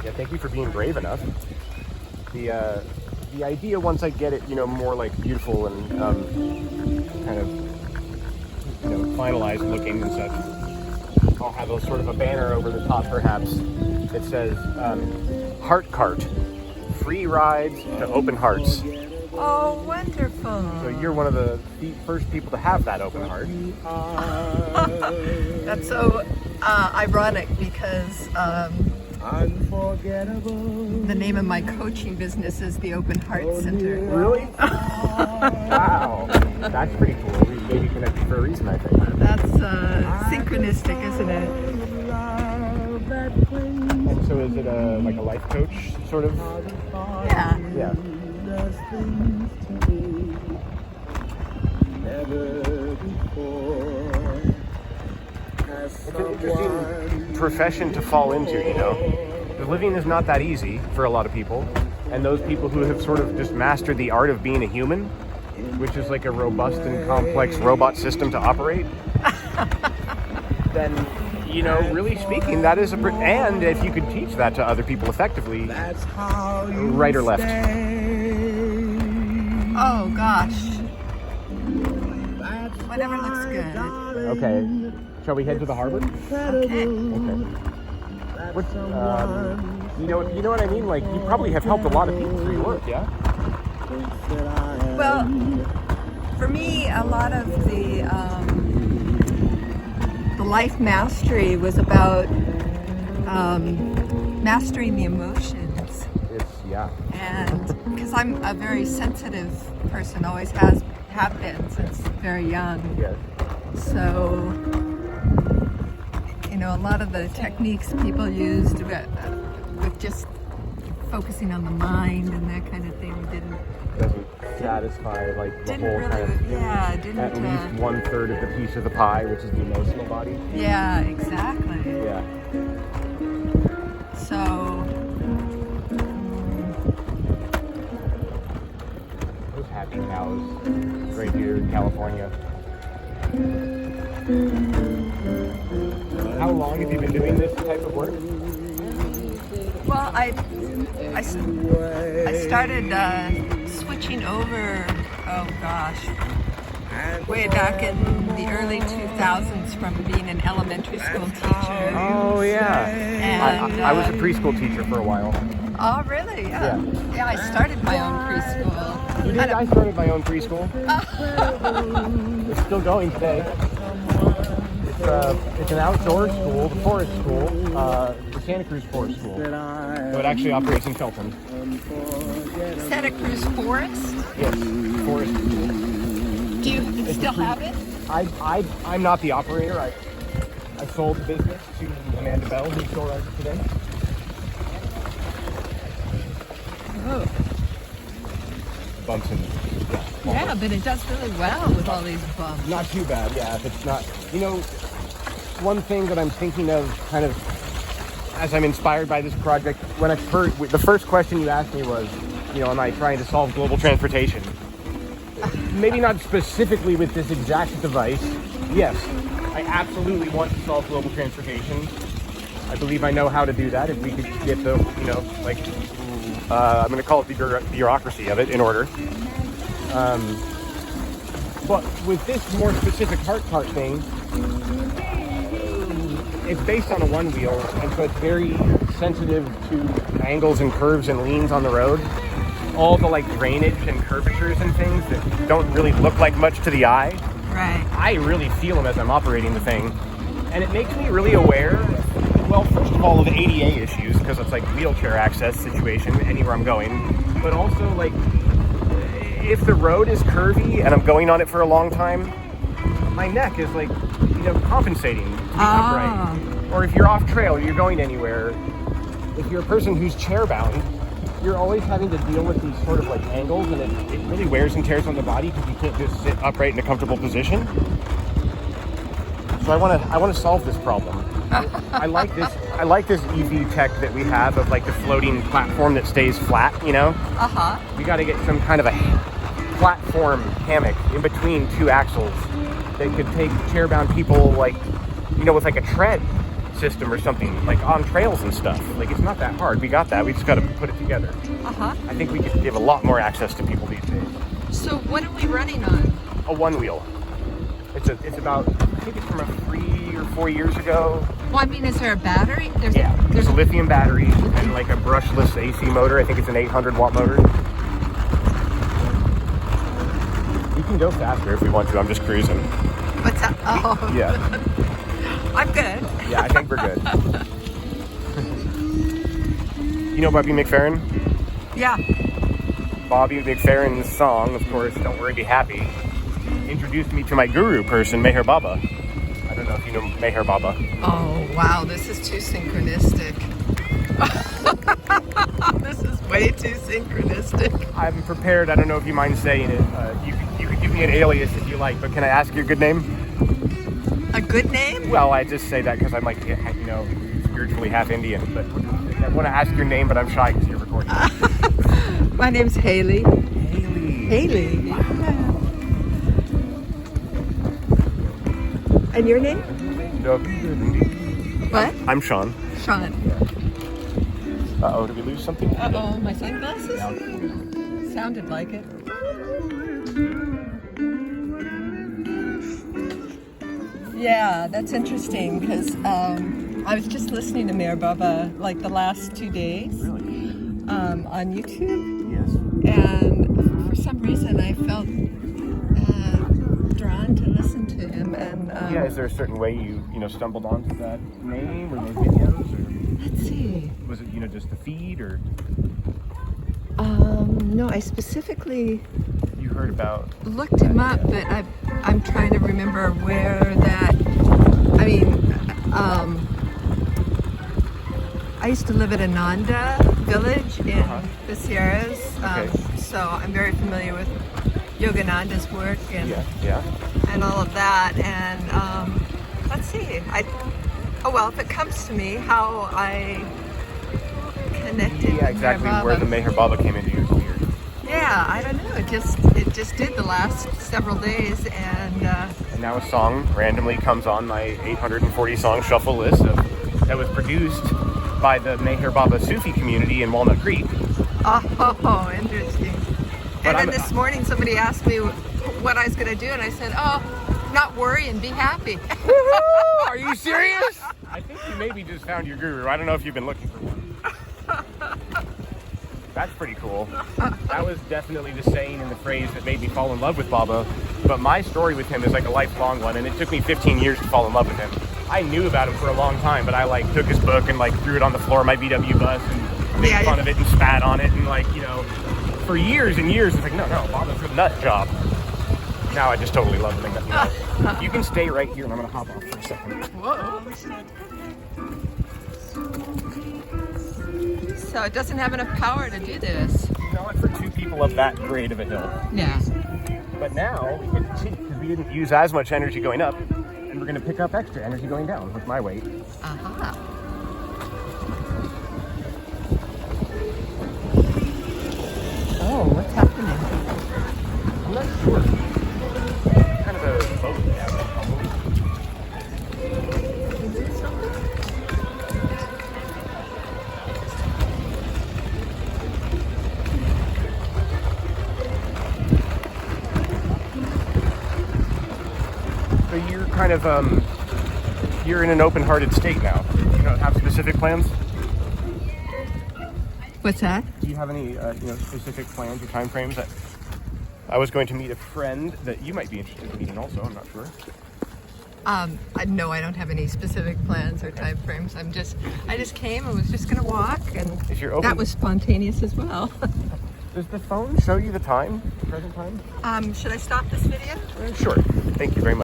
Yeah, thank you for being brave enough. The idea, once I get it, more like beautiful and kind of, finalized looking and such, I'll have a sort of a banner over the top, perhaps, that says HartCart, free rides to open hearts. Oh, wonderful. So you're one of the first people to have that open heart. That's so ironic because the name of my coaching business is the Open Heart Center. Really? Wow. That's pretty cool. We maybe connected for a reason, I think. That's synchronistic, isn't it? And so is it like a life coach, sort of? Yeah. Yeah. It's an interesting profession to fall into, The living is not that easy for a lot of people. And those people who have sort of just mastered the art of being a human, which is like a robust and complex robot system to operate, then, really speaking, that is and if you could teach that to other people effectively, right or left? Oh, gosh. Whatever looks good. Okay. Shall we head to the harbor? Okay. What's, you know what I mean? Like, you probably have helped a lot of people through your work, yeah? Well, for me, a lot of the life mastery was about mastering the emotions. Yeah. And because I'm a very sensitive person, always have been since very young. Yeah. So, a lot of the techniques people used with just focusing on the mind and that kind of thing doesn't satisfy like the didn't whole really, kind of, didn't at least 1/3 of the piece of the pie, which is the emotional body. Yeah, exactly. Yeah. So those happy cows right here in California. How long have you been doing this type of work? well, I started switching over, oh gosh, way back in the early 2000s from being an elementary school teacher. Oh yeah. And I was a preschool teacher for a while. Oh, really? Yeah. Yeah, I started my own preschool. You did? I started my own preschool. It's still going today. It's an outdoor school, the forest school, the Santa Cruz Forest School. So it actually operates in Felton. Santa Cruz Forest? Yes, forest school. Do you still have it? I'm not the operator. I sold the business to Amanda Bell, who still runs it today. Oh. Bumps in. Yeah, but it does really well with all these bumps. Not too bad, yeah. If it's not, one thing that I'm thinking of, kind of, as I'm inspired by this project, the first question you asked me was, am I trying to solve global transportation? Maybe not specifically with this exact device. Yes, I absolutely want to solve global transportation. I believe I know how to do that if we could get the, I'm going to call it the bureaucracy of it in order. But with this more specific HartCart thing, it's based on a one wheel, and so it's very sensitive to angles and curves and leans on the road. All the drainage and curvatures and things that don't really look like much to the eye. Right. I really feel them as I'm operating the thing. And it makes me really aware, well, first of all, of ADA issues, because it's like wheelchair access situation anywhere I'm going. But also, if the road is curvy and I'm going on it for a long time, my neck is compensating to be upright. Or if you're off trail, you're going anywhere, if you're a person who's chair bound, you're always having to deal with these sort of angles, and it really wears and tears on the body because you can't just sit upright in a comfortable position. So I want to solve this problem. I like this EV tech that we have of the floating platform that stays flat, We got to get some kind of a platform hammock in between two axles that could take chair-bound people with a tread system or something, like on trails and stuff. Like, it's not that hard. We got that. We just got to put it together. Uh-huh. I think we could give a lot more access to people these days. So what are we running on? A one wheel. It's about, I think it's from 3 or 4 years ago. Well, I mean, is there a battery? There's a lithium battery and like a brushless AC motor. I think it's an 800 watt motor. We can go faster if we want to. I'm just cruising. What's that? Oh. Yeah. I'm good. Yeah, I think we're good. You know Bobby McFerrin? Yeah. Bobby McFerrin's song, of course, Don't Worry, Be Happy, introduced me to my guru person, Meher Baba. I don't know if you know Meher Baba. Oh, wow. This is too synchronistic. This is way too synchronistic. I'm prepared. I don't know if you mind saying it. You could give me an alias if you like, but can I ask your good name? A good name? Well, I just say that because I'm like, you know, spiritually half Indian, but I want to ask your name, but I'm shy because you're recording. My name's Haley. Haley. Yeah. And your name? What? I'm Sean. Sean. Uh-oh, did we lose something? Uh-oh, my sunglasses? Sounded like it. Yeah, that's interesting because I was just listening to Meher Baba like the last 2 days. Really? On YouTube. Yes. And for some reason I felt drawn to listen to him. And Yeah, is there a certain way you stumbled onto that name or those videos? Or let's see. was it, just the feed or No, I specifically you heard about? looked him up, but I'm trying to remember where that. I mean, I used to live at Ananda village in the Sierras, so I'm very familiar with Yogananda's work and and all of that. And let's see, if it comes to me, how I connected. Yeah, exactly. Where the Meher Baba came into you is weird. Yeah, I don't know. It just did the last several days, and now a song randomly comes on my 840 song shuffle list that was produced by the Meher Baba Sufi community in Walnut Creek. Oh, interesting. But and then this morning somebody asked me what I was going to do, and I said, not worry and be happy. Are you serious? I think you maybe just found your guru. I don't know if you've been looking for one. That's pretty cool. That was definitely the saying and the phrase that made me fall in love with Baba. But my story with him is like a lifelong one, and it took me 15 years to fall in love with him. I knew about him for a long time, but I took his book and threw it on the floor of my VW bus and made fun of it and spat on it and for years and years it's no, Baba's a nut job. Now I just totally love him. You can stay right here and I'm gonna hop off for a second. Whoa. So it doesn't have enough power to do this. Not for two people up that grade of a hill. Yeah. But now we get to cheat because we didn't use as much energy going up, and we're going to pick up extra energy going down with my weight. Aha. Oh, what's happening? I'm not sure. Kind of a boat. Is it something? So you're kind of you're in an open-hearted state now. You don't have specific plans? What's that? Do you have any specific plans or time frames? I was going to meet a friend that you might be interested in meeting also. I'm not sure. No, I don't have any specific plans or time frames. I just came and was just going to walk, and that was spontaneous as well. Does the phone show you the time, the present time? Should I stop this video? Sure. Thank you very much.